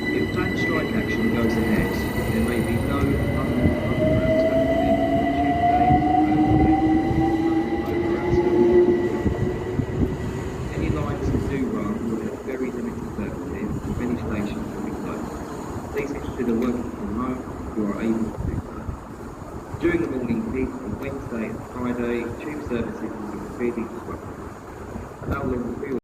If planned strike action goes ahead, there may be no London Overground happening on Tuesday, Thursday, London Overground service. Any lines that do run will have very limited services and many stations will be closed. Please consider working from home if you are able to do so. During the morning peak on Wednesday and Friday, tube services will be severely disrupted. How long will